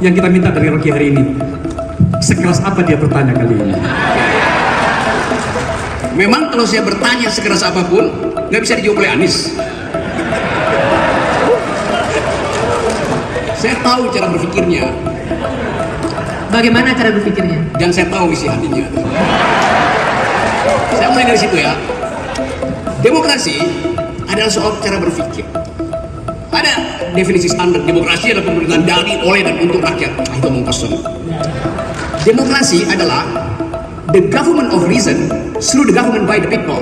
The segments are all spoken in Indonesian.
yang kita minta dari Rocky hari ini. Sekeras apa dia bertanya kali ini? Memang kalau saya bertanya sekeras apapun, nggak bisa dijawab oleh Anies. Saya tahu cara berpikirnya. Bagaimana cara berpikirnya? Dan saya tahu isi hatinya. Saya mulai dari situ ya. Demokrasi adalah soal cara berpikir. Ada definisi standar demokrasi adalah pemerintahan dari, oleh, dan untuk rakyat. Itu omong kosong. Demokrasi adalah the government of reason through the government by the people.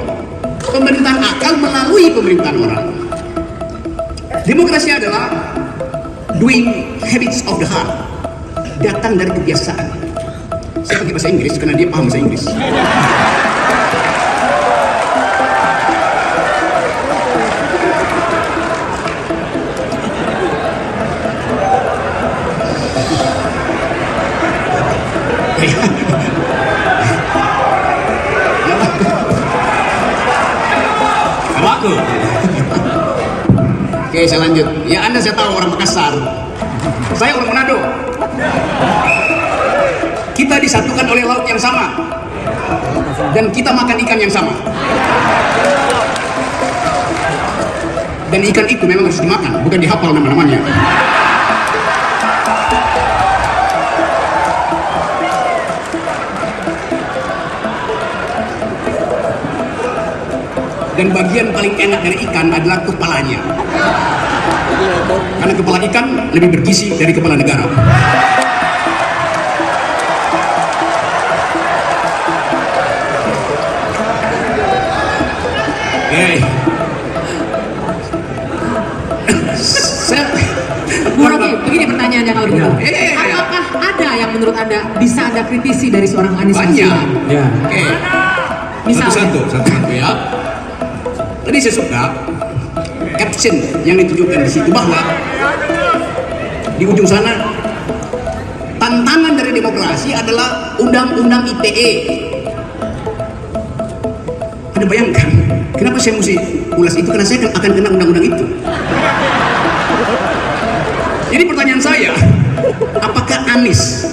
Pemerintahan akal melalui pemerintahan orang. Demokrasi adalah doing habits of the heart. Datang dari kebiasaan. Saya pakai bahasa Inggris karena dia paham bahasa Inggris. Aku. Oke, saya lanjut. Ya, Anda saya tahu orang Makassar. Saya orang Manado. Kita disatukan oleh laut yang sama. Dan kita makan ikan yang sama. Dan ikan itu memang harus dimakan, bukan dihafal nama-namanya. Dan bagian paling enak dari ikan adalah kepalanya. Karena kepala ikan lebih bergizi dari kepala negara. Bu Rocky, begini pertanyaan yang harus apakah ada yang menurut Anda bisa Anda kritisi dari seorang Anies Banyak. Baswedan? Ya. Oke. Misalnya? Satu ya. Tadi saya suka caption yang ditunjukkan di situ bahwa di ujung sana tantangan dari demokrasi adalah undang-undang ITE. Anda bayangkan kenapa saya mesti ulas itu, karena saya akan kena undang-undang itu. Jadi pertanyaan saya, apakah Anies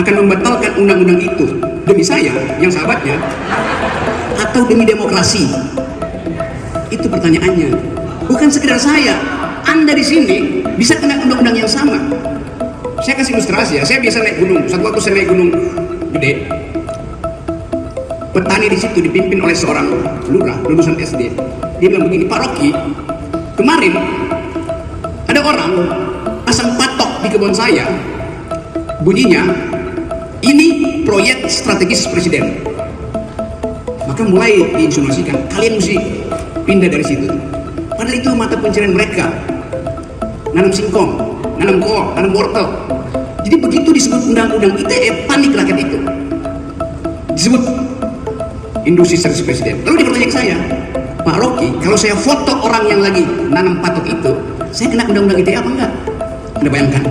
akan membatalkan undang-undang itu demi saya yang sahabatnya atau demi demokrasi? Itu pertanyaannya. Bukan sekedar saya, Anda di sini bisa kena undang-undang yang sama. Saya kasih ilustrasi ya. Saya biasa naik gunung. Satu waktu saya naik gunung gede. Petani di situ dipimpin oleh seorang lurah lulusan SD. Dia bilang begini, Pak Rocky, kemarin ada orang pasang patok di kebun saya. Bunyinya, ini proyek strategis presiden. Maka mulai diinsinuasikan, kalian mesti pindah dari situ. Padahal itu mata pencarian mereka. Nanam singkong, nanam kol, nanam wortel. Jadi begitu disebut undang-undang ITE, panik rakyat itu. Disebut industri strategis presiden. Lalu dia bertanya ke saya, Pak Rocky, kalau saya foto orang yang lagi nanam patok itu, saya kena undang-undang ITE apa enggak? Anda bayangkan.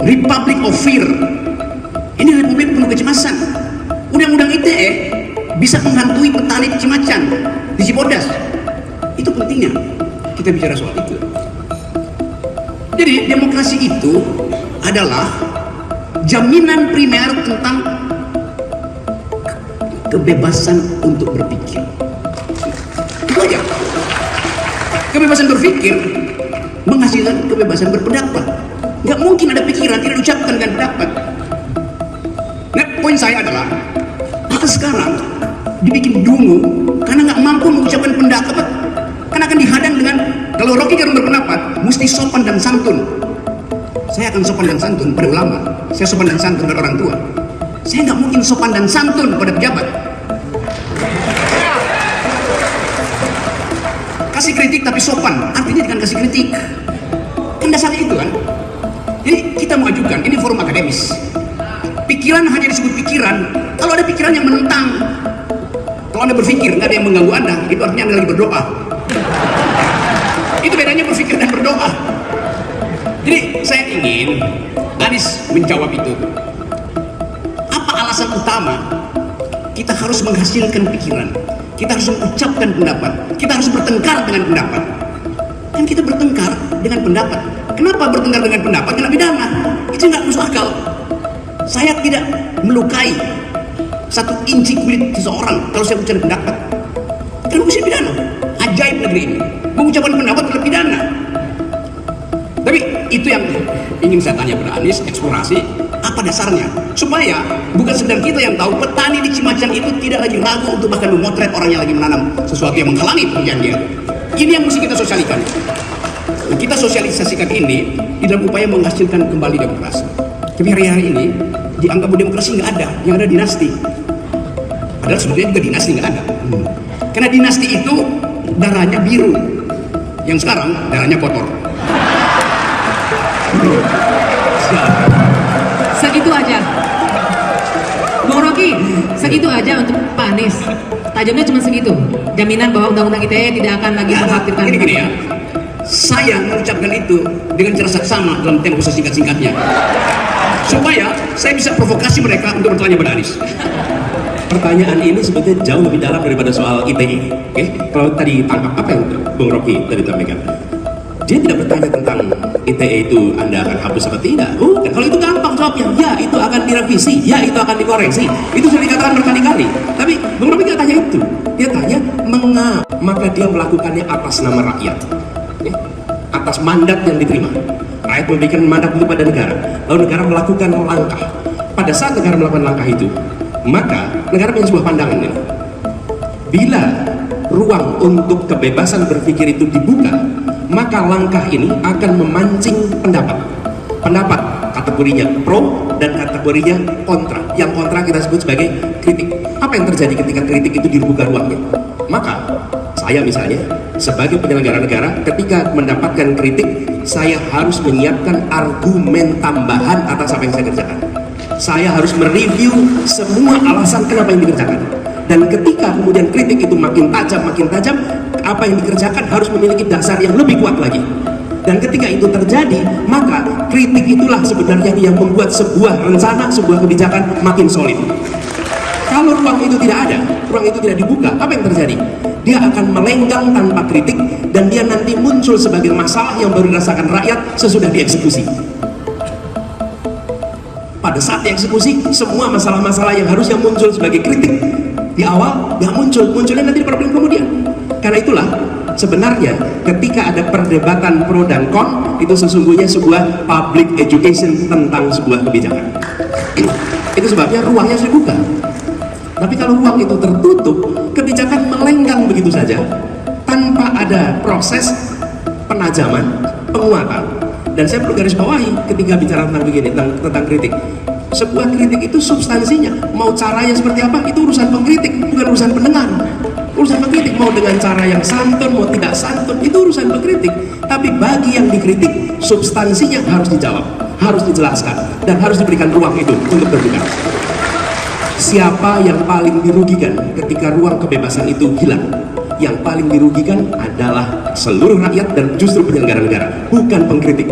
Republic of Fear. Ini republik penuh kecemasan. Undang-undang ITE bisa menghantui petani di Cimacan, di Cibodas. Itu pentingnya kita bicara soal itu. Jadi demokrasi itu adalah jaminan primer tentang kebebasan untuk berpikir. Itu aja. Kebebasan berpikir menghasilkan kebebasan berpendapat. Nggak mungkin ada pikiran tidak diucapkan dengan pendapat. Nah, poin saya adalah maka sekarang dibikin dungu karena nggak mampu mengucapkan pendapat, karena akan dihadang dengan, kalau Rocky kalau berpendapat mesti sopan dan santun. Saya akan sopan dan santun pada ulama, saya sopan dan santun pada orang tua. Saya nggak mungkin sopan dan santun pada pejabat. Kasih kritik tapi sopan, artinya dengan kasih kritik. Kan dasarnya itu kan. Jadi kita mengajukan, ini forum akademis. Pikiran hanya disebut pikiran kalau ada pikiran yang menentang. Kalau Anda berpikir, nggak ada yang mengganggu Anda, itu artinya Anda lagi berdoa. Itu bedanya berpikir dan berdoa. Jadi saya ingin Anies menjawab itu. Apa alasan utama kita harus menghasilkan pikiran? Kita harus mengucapkan pendapat. Kita harus bertengkar dengan pendapat. Kan kita bertengkar dengan pendapat. Kenapa bertengkar dengan pendapat kena pidana? Itu nggak masuk akal. Saya tidak melukai satu inci kulit seseorang kalau saya bicara pendapat. Kenapa bisa pidana? Ajaib negeri ini. Mengucapkan pendapat kena pidana. Tapi itu yang ingin saya tanya pada Anies, eksplorasi apa dasarnya? Supaya bukan sekedar kita yang tahu, petani di Cimacan itu tidak lagi ragu untuk bahkan memotret orang yang lagi menanam sesuatu yang menghalangi pekerjaan dia. Ini yang mesti kita sosialisasikan. Kita sosialisasikan ini di dalam upaya menghasilkan kembali demokrasi. Tapi hari-hari ini dianggap bahwa demokrasi nggak ada, yang ada dinasti. Padahal sebetulnya juga dinasti nggak ada. Karena dinasti itu darahnya biru, yang sekarang darahnya kotor. Segitu aja. Bung Rocky, segitu aja untuk Pak Anies. Tajamnya cuma segitu. Jaminan bahwa undang-undang ITE tidak akan lagi mengkhawatirkan. Gini ya. Saya mengucapkan itu dengan cara saksama dalam tempo sesingkat-singkatnya. Supaya saya bisa provokasi mereka untuk bertanya pada Anies. Pertanyaan ini sebetulnya jauh lebih dalam daripada soal ITE. Oke? Kalau tadi tangkap apa yang Bung Rocky tadi sampaikan, dia tidak bertanya tentang ITE itu Anda akan hapus atau tidak. Kalau itu gampang jawabnya, ya itu akan direvisi, ya itu akan dikoreksi. Itu sudah dikatakan berkali-kali. Tapi Bung Rocky tidak tanya itu. Dia tanya mengapa, maka dia melakukannya atas nama rakyat, atas mandat yang diterima. Rakyat memberikan mandat itu pada negara, lalu negara melakukan langkah. Pada saat negara melakukan langkah itu, maka negara punya sebuah pandangan ini. Bila ruang untuk kebebasan berpikir itu dibuka, maka langkah ini akan memancing pendapat. Pendapat kategorinya pro dan kategorinya kontra. Yang kontra kita sebut sebagai kritik. Apa yang terjadi ketika kritik itu dibuka ruangnya? Maka saya misalnya sebagai penyelenggara negara, ketika mendapatkan kritik, saya harus menyiapkan argumen tambahan atas apa yang saya kerjakan. Saya harus mereview semua alasan kenapa yang dikerjakan. Dan ketika kemudian kritik itu makin tajam, apa yang dikerjakan harus memiliki dasar yang lebih kuat lagi. Dan ketika itu terjadi, maka kritik itulah sebenarnya yang membuat sebuah rencana, sebuah kebijakan makin solid. Kalau ruang itu tidak ada, ruang itu tidak dibuka, apa yang terjadi? Dia akan melenggang tanpa kritik, dan dia nanti muncul sebagai masalah yang baru dirasakan rakyat sesudah dieksekusi. Pada saat dieksekusi, semua masalah-masalah yang harusnya muncul sebagai kritik di awal, nggak munculnya nanti di problem kemudian. Karena itulah, sebenarnya ketika ada perdebatan pro dan kon, itu sesungguhnya sebuah public education tentang sebuah kebijakan. Itu sebabnya ruangnya harus dibuka. Tapi kalau ruang itu tertutup, kebijakan melenggang begitu saja, tanpa ada proses penajaman, penguatan. Dan saya perlu garis bawahi ketika bicara tentang begini, tentang kritik. Sebuah kritik itu substansinya, mau caranya seperti apa, itu urusan pengkritik, bukan urusan pendengar. Urusan pengkritik, mau dengan cara yang santun, mau tidak santun, itu urusan pengkritik. Tapi bagi yang dikritik, substansinya harus dijawab, harus dijelaskan, dan harus diberikan ruang itu untuk terbuka. Siapa yang paling dirugikan ketika ruang kebebasan itu hilang? Yang paling dirugikan adalah seluruh rakyat dan justru penyelenggara negara, bukan pengkritik.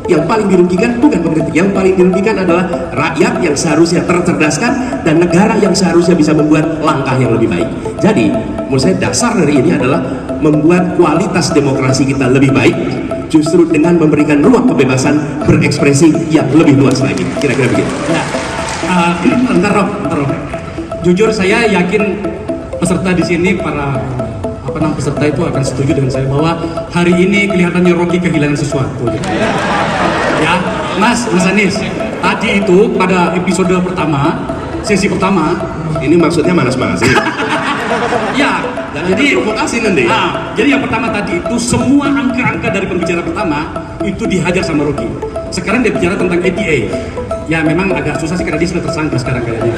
Yang paling dirugikan bukan pengkritik, yang paling dirugikan adalah rakyat yang seharusnya tercerdaskan dan negara yang seharusnya bisa membuat langkah yang lebih baik. Jadi, menurut saya dasar dari ini adalah membuat kualitas demokrasi kita lebih baik justru dengan memberikan ruang kebebasan berekspresi yang lebih luas lagi. Kira-kira begitu. Bentar Rob. Jujur saya yakin peserta di sini, para peserta itu akan setuju dengan saya bahwa hari ini kelihatannya Rocky kehilangan sesuatu. Ya, Mas Anies, tadi itu pada episode pertama, sesi pertama, ini maksudnya manas-manasin. ya, jadi provokasi nanti. Jadi yang pertama tadi itu semua angka-angka dari pembicara pertama itu dihajar sama Rocky. Sekarang dia bicara tentang ADA. Ya memang agak susah sih karena dia sudah tersangka sekarang kayaknya.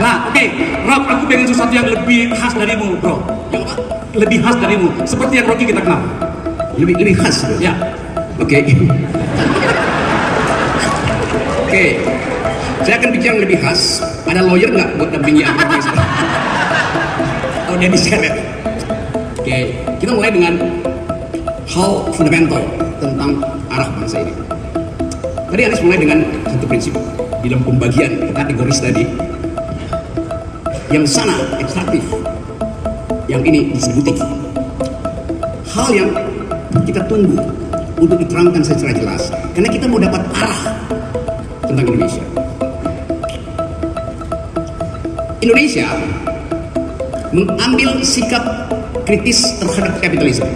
Nah, oke, Rob, aku pengen sesuatu yang lebih khas darimu, bro. Yang apa? Lebih khas darimu, seperti yang Rocky kita kenal. Lebih khas, bro. Ya. Oke. Oke. Saya akan bicara yang lebih khas. Ada lawyer nggak buat dampingi aku? Oh, dia diseret. Oke, kita mulai dengan hal fundamental tentang arah bangsa ini. Tadi Anies mulai dengan satu prinsip di dalam pembagian kategoris tadi, yang sana ekstraktif, yang ini distributif. Hal yang kita tunggu untuk diterangkan secara jelas, karena kita mau dapat arah tentang Indonesia. Indonesia mengambil sikap kritis terhadap kapitalisme,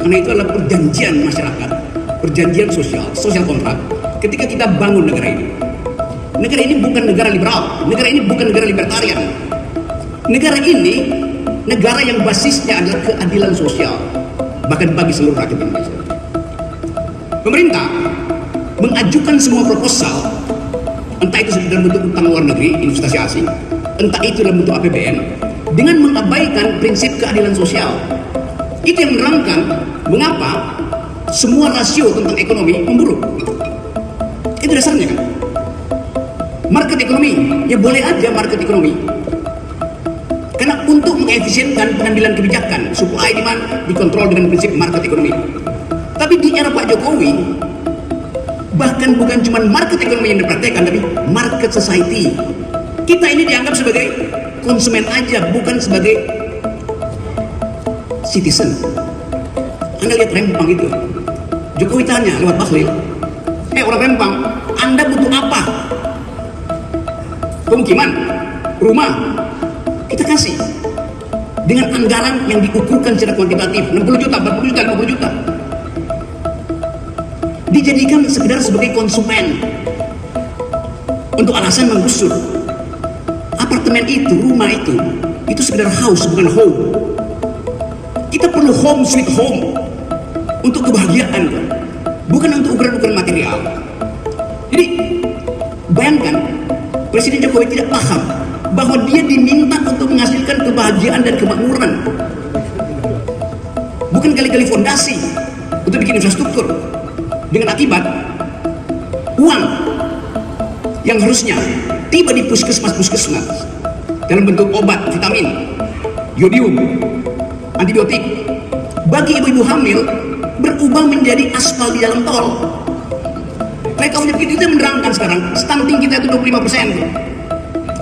karena itu adalah perjanjian masyarakat, perjanjian sosial kontrak. Ketika kita bangun negara ini bukan negara liberal, negara ini bukan negara libertarian. Negara ini negara yang basisnya adalah keadilan sosial, bahkan bagi seluruh rakyat Indonesia. Pemerintah mengajukan semua proposal, entah itu dalam bentuk utang luar negeri, investasi asing, entah itu dalam bentuk APBN, dengan mengabaikan prinsip keadilan sosial. Itu yang menerangkan mengapa semua rasio tentang ekonomi memburuk. Itu dasarnya kan. Market ekonomi, ya boleh aja market ekonomi, karena untuk mengefisienkan pengambilan kebijakan, supply demand dikontrol dengan prinsip market ekonomi. Tapi di era Pak Jokowi, bahkan bukan cuma market ekonomi yang dipraktekkan, tapi market society. Kita ini dianggap sebagai konsumen aja, bukan sebagai citizen. Anda lihat Rempang itu, Jokowi tanya lewat Bahlil, orang Rempang, Anda butuh apa? Pemukiman, rumah, kita kasih dengan anggaran yang diukurkan secara kuantitatif, 60 juta, 40 juta, 50 juta. Dijadikan sekedar sebagai konsumen untuk alasan menggusur. Apartemen itu, rumah itu sekedar house, bukan home. Kita perlu home sweet home untuk kebahagiaan, bukan untuk ukuran-ukuran material. Jadi bayangkan, Presiden Jokowi tidak paham bahwa dia diminta untuk menghasilkan kebahagiaan dan kemakmuran, bukan kali-kali fondasi untuk bikin infrastruktur, dengan akibat uang yang harusnya tiba di puskesmas dalam bentuk obat, vitamin, yodium, antibiotik, bagi ibu-ibu hamil berubah menjadi aspal di dalam tol. Mereka punya begitu, itu menerangkan sekarang stunting kita itu 25%.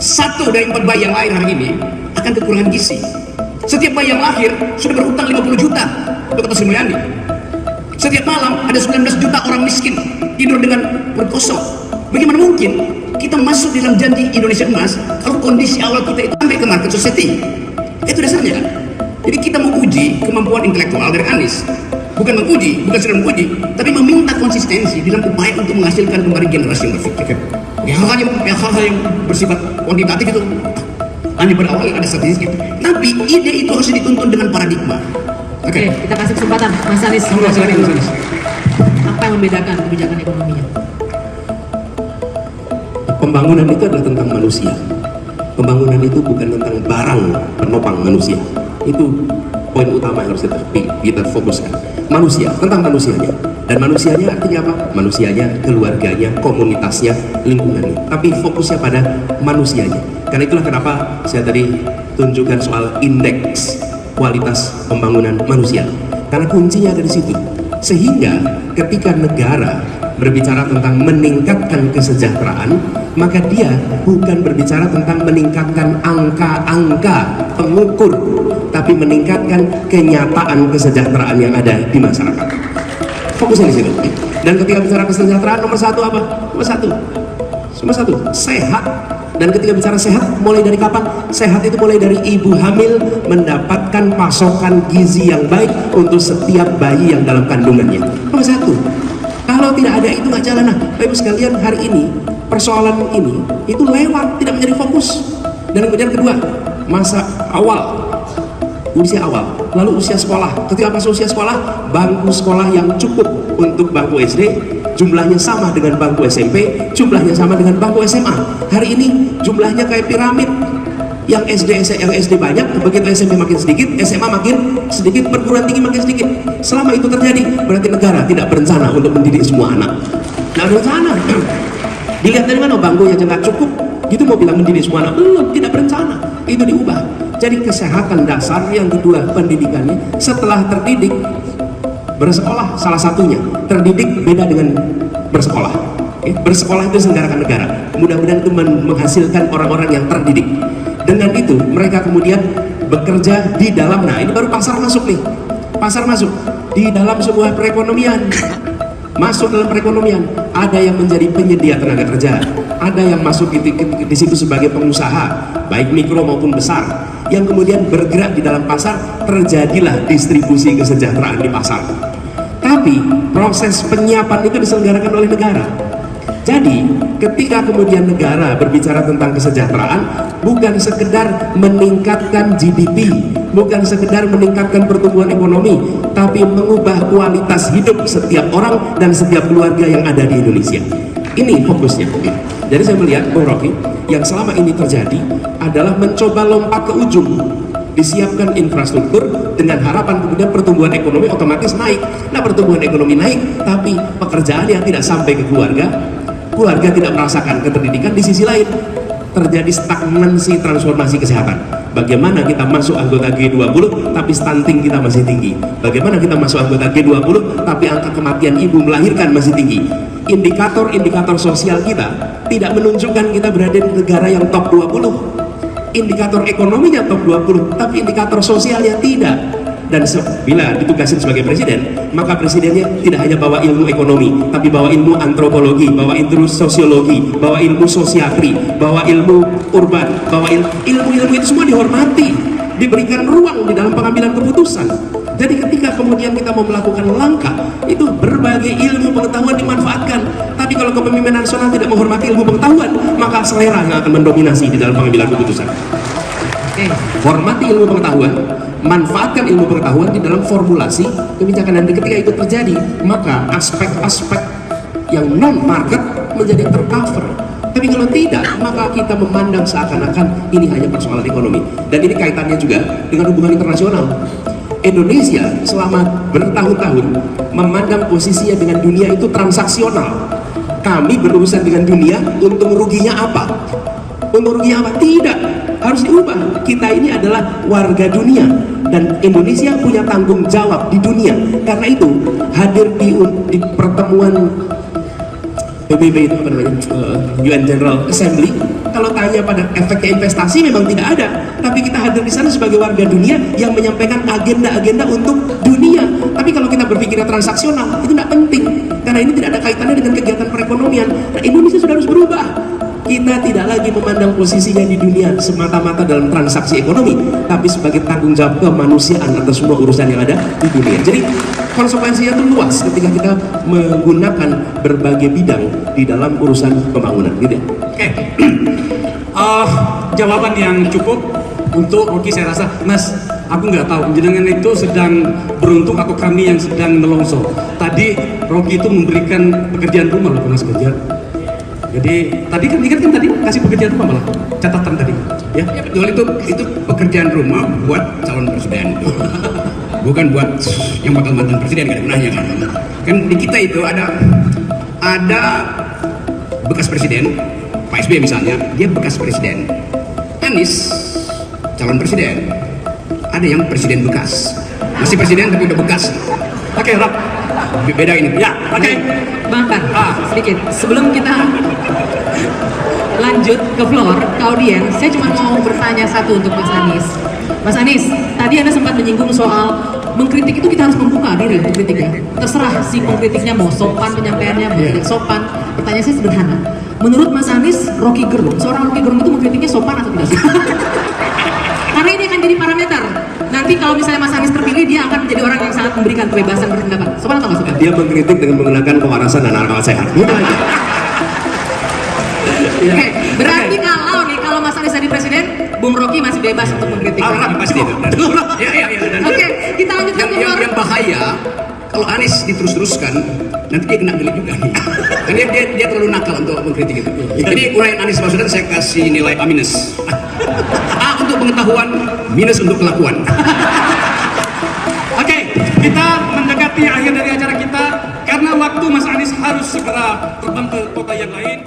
1 dari 4 bayi yang lahir hari ini akan kekurangan gizi. Setiap bayi yang lahir sudah berhutang 50 juta untuk kata Sri Mulyani. Setiap malam ada 19 juta orang miskin tidur dengan perut kosong. Bagaimana mungkin kita masuk dalam janji Indonesia Emas kalau kondisi awal kita itu sampai ke market society? Itu dasarnya kan. Jadi kita mau uji kemampuan intelektual dari Anies, bukan sedang menguji, tapi meminta konsistensi dalam upaya untuk menghasilkan kembali generasi yang berpikir. Hal-hal yang bersifat kuantitatif itu hanya pada awalnya ada statistik, tapi ide itu harus dituntun dengan paradigma. Oke, kita kasih kesempatan Mas Anies. Apa yang membedakan kebijakan ekonominya? Pembangunan itu adalah tentang manusia. Pembangunan itu bukan tentang barang penopang manusia. Itu poin utama yang harus kita fokuskan. Manusia, tentang manusianya. Dan manusianya artinya apa? Manusianya, keluarganya, komunitasnya, lingkungannya. Tapi fokusnya pada manusianya. Karena itulah kenapa saya tadi tunjukkan soal indeks kualitas pembangunan manusia. Karena kuncinya ada di situ. Sehingga ketika negara berbicara tentang meningkatkan kesejahteraan, maka dia bukan berbicara tentang meningkatkan angka-angka pengukur, tapi meningkatkan kenyataan kesejahteraan yang ada di masyarakat. Fokusnya di situ. Dan ketika bicara kesejahteraan, nomor satu apa? Nomor satu sehat. Dan ketika bicara sehat, mulai dari kapan? Sehat itu mulai dari ibu hamil mendapatkan pasokan gizi yang baik untuk setiap bayi yang dalam kandungannya. Nomor satu. Kalau tidak ada itu nggak jalan. Nah, Bapak Ibu sekalian, hari ini persoalan ini itu lewat, tidak menjadi fokus. Dan kemudian kedua, masa awal, usia awal, lalu usia sekolah. Ketika masuk usia sekolah, bangku sekolah yang cukup untuk bangku SD jumlahnya sama dengan bangku SMP, jumlahnya sama dengan bangku SMA. Hari ini jumlahnya kayak piramid. Yang SD banyak, begitu SMP makin sedikit, SMA makin sedikit, perguruan tinggi makin sedikit. Selama itu terjadi, berarti negara tidak berencana untuk mendidik semua anak. Nah, berencana. Dilihat dari mana bangkunya nggak cukup, gitu mau bilang mendidik semua anak? Belum, tidak berencana. Itu diubah. Jadi kesehatan dasar, yang kedua pendidikannya. Setelah terdidik, bersekolah salah satunya. Terdidik beda dengan bersekolah. Bersekolah itu diselenggarakan negara. Mudah-mudahan itu menghasilkan orang-orang yang terdidik. Dengan itu mereka kemudian bekerja di dalam. Nah, ini baru pasar masuk nih. Pasar masuk. di dalam sebuah perekonomian. Masuk dalam perekonomian, ada yang menjadi penyedia tenaga kerja, ada yang masuk di situ sebagai pengusaha, baik mikro maupun besar, yang kemudian bergerak di dalam pasar, terjadilah distribusi kesejahteraan di pasar. Tapi proses penyiapan itu diselenggarakan oleh negara. Jadi ketika kemudian negara berbicara tentang kesejahteraan, bukan sekedar meningkatkan GDP, bukan sekedar meningkatkan pertumbuhan ekonomi, tapi mengubah kualitas hidup setiap orang dan setiap keluarga yang ada di Indonesia. Ini fokusnya. Jadi saya melihat, Bung Rocky, yang selama ini terjadi adalah mencoba lompat ke ujung. Disiapkan infrastruktur dengan harapan kemudian pertumbuhan ekonomi otomatis naik. Nah, pertumbuhan ekonomi naik, tapi pekerjaan yang tidak sampai ke keluarga tidak merasakan keterdidikan. Di sisi lain terjadi stagnansi transformasi kesehatan. Bagaimana kita masuk anggota G20 tapi stunting kita masih tinggi? Bagaimana kita masuk anggota G20 tapi angka kematian ibu melahirkan masih tinggi? Indikator-indikator sosial kita tidak menunjukkan kita berada di negara yang top 20. Indikator ekonominya top 20, tapi indikator sosialnya tidak. Dan bila ditugasin sebagai presiden, maka presidennya tidak hanya bawa ilmu ekonomi, tapi bawa ilmu antropologi, bawa ilmu sosiologi, bawa ilmu sosiatri, bawa ilmu urban, bawa ilmu-ilmu itu semua dihormati, diberikan ruang di dalam pengambilan keputusan. Jadi ketika kemudian kita mau melakukan langkah, itu berbagai ilmu pengetahuan dimanfaatkan. Tapi kalau kepemimpinan nasional tidak menghormati ilmu pengetahuan, maka selera yang akan mendominasi di dalam pengambilan keputusan. Hormati ilmu pengetahuan, manfaatkan ilmu pengetahuan di dalam formulasi kebijakan. Dan ketika itu terjadi, maka aspek-aspek yang non-market menjadi tercover. Tapi kalau tidak, maka kita memandang seakan-akan ini hanya persoalan ekonomi. Dan ini kaitannya juga dengan hubungan internasional. Indonesia selama bertahun-tahun memandang posisinya dengan dunia itu transaksional. Kami berurusan dengan dunia, untung ruginya apa? Untung ruginya apa? Tidak, harus diubah. Kita ini adalah warga dunia dan Indonesia punya tanggung jawab di dunia. Karena itu hadir di pertemuan PBB itu apa namanya, UN General Assembly. Kalau tanya pada efeknya investasi memang tidak ada, tapi kita hadir di sana sebagai warga dunia yang menyampaikan agenda-agenda untuk dunia. Tapi kalau kita berpikirnya transaksional, itu tidak penting karena ini tidak ada kaitannya dengan kegiatan perekonomian. Nah, Indonesia sudah harus berubah. Kita tidak lagi memandang posisinya di dunia semata-mata dalam transaksi ekonomi, tapi sebagai tanggung jawab kemanusiaan atas semua urusan yang ada di dunia. Jadi konsekuensinya itu luas ketika kita menggunakan berbagai bidang di dalam urusan pembangunan, gitu ya. Oke. Jawaban yang cukup untuk Rocky. Saya rasa, Mas, aku nggak tahu jenengan itu sedang beruntung atau kami yang sedang melongso. Tadi Rocky itu memberikan pekerjaan rumah loh, Mas Ganjar. Jadi tadi kan ingat kan tadi kasih pekerjaan rumah malah catatan tadi, ya? Ya betul, itu pekerjaan rumah buat calon presiden itu. Bukan buat yang bakal mantan presiden, gak ada gunanya kan. Kan di kita itu ada bekas presiden, Pak SBY misalnya, dia bekas presiden. Anies calon presiden. Ada yang presiden bekas, masih presiden tapi udah bekas. Oke, Rob. Beda ini. Ya, oke. Bang Tan, sedikit sebelum kita lanjut ke floor, ke audiens, saya cuma mau bertanya satu untuk Mas Anies. Mas Anies, tadi Anda sempat menyinggung soal mengkritik itu kita harus membuka diri untuk kritik ya. Terserah si pengkritiknya mau sopan penyampaiannya, mau tidak sopan. Pertanyaan saya sederhana. Menurut Mas Anies, Rocky Gerung, seorang Rocky Gerung itu mengkritiknya sopan atau tidak sih? Karena ini akan jadi parameter. Nanti kalau misalnya Mas Anies terpilih, dia akan menjadi orang yang sangat memberikan kebebasan berpendapat. Sopan atau nggak sopan? Dia mengkritik dengan menggunakan kewarasan dan akal sehat. Oke, berarti kalau Mas Anies jadi presiden, Bung Rocky masih bebas untuk mengkritik. Pasti itu. Ya. Oke, kita lanjutkan ke floor. Yang bahaya kalau Anies diterus-teruskan, nanti dia kena delik juga nih. Karena dia terlalu nakal untuk mengkritik itu. Jadi uraian Anies Baswedan saya kasih nilai A-. A untuk pengetahuan, minus untuk kelakuan. Oke, kita mendekati akhir dari acara kita karena waktu Mas Anies harus segera terbang ke kota yang lain.